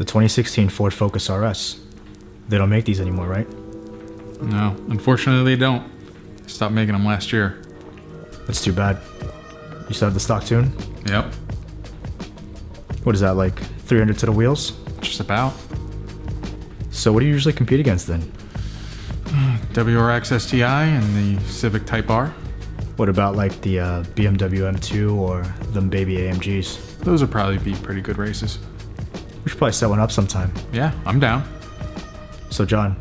2016 Ford Focus RS. They don't make these anymore, right? No, unfortunately they don't. Stopped making them last year. That's too bad. You still have the stock tune? Yep, What is that, like 300 to the wheels? just about. So what do you usually compete against then? WRX STI and the Civic Type R. What about like the BMW M2 or them baby AMGs? Those would probably be pretty good races. We should probably set one up sometime. Yeah, I'm down. So John,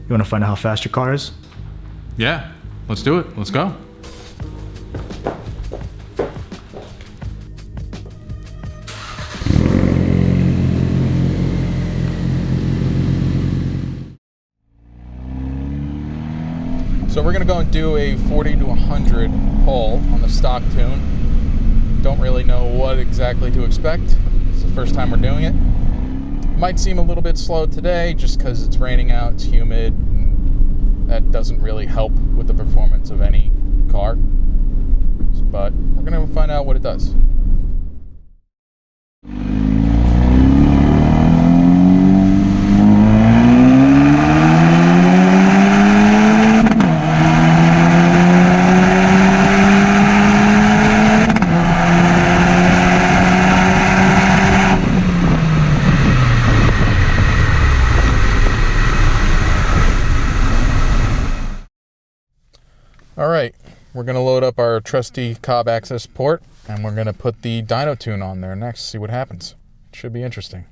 you want to find out how fast your car is? Yeah, let's do it. Let's go. So we're gonna go and do a 40 to 100 pull on the stock tune. Don't really know what exactly to expect. It's the first time we're doing it. Might seem a little bit slow today just because it's raining out, it's humid, and that doesn't really help with the performance of any car. But we're gonna find out what it does. All right, we're gonna load up our trusty Cobb Access port and we're gonna put the dyno tune on there next, see what happens. It should be interesting.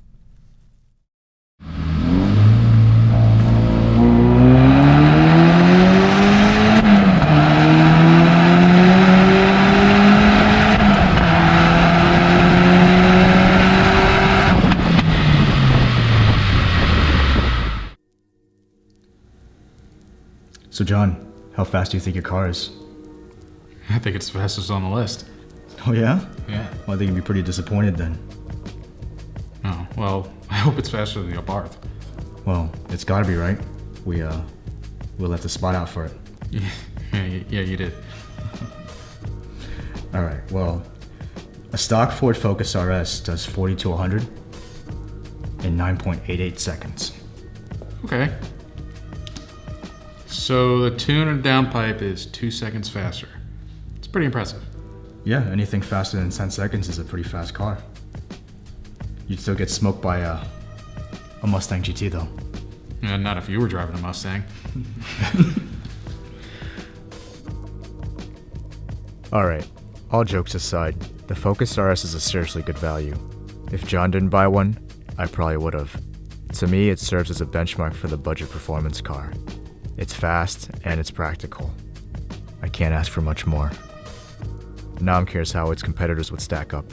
So John, how fast do you think your car is? I think it's the fastest on the list. Oh yeah? Yeah. Well, I think you'd be pretty disappointed then. Oh, well, I hope it's faster than the Abarth. Well, it's gotta be, right? We left a spot out for it. Yeah, you did. All right, well, a stock Ford Focus RS does 40 to 100 in 9.88 seconds. Okay. So the tune and downpipe is 2 seconds faster. It's pretty impressive. Yeah, anything faster than 10 seconds is a pretty fast car. You'd still get smoked by a Mustang GT though. Yeah, not if you were driving a Mustang. Alright, all jokes aside, the Focus RS is a seriously good value. If John didn't buy one, I probably would have. To me, it serves as a benchmark for the budget performance car. It's fast and it's practical. I can't ask for much more. Now I'm curious how its competitors would stack up.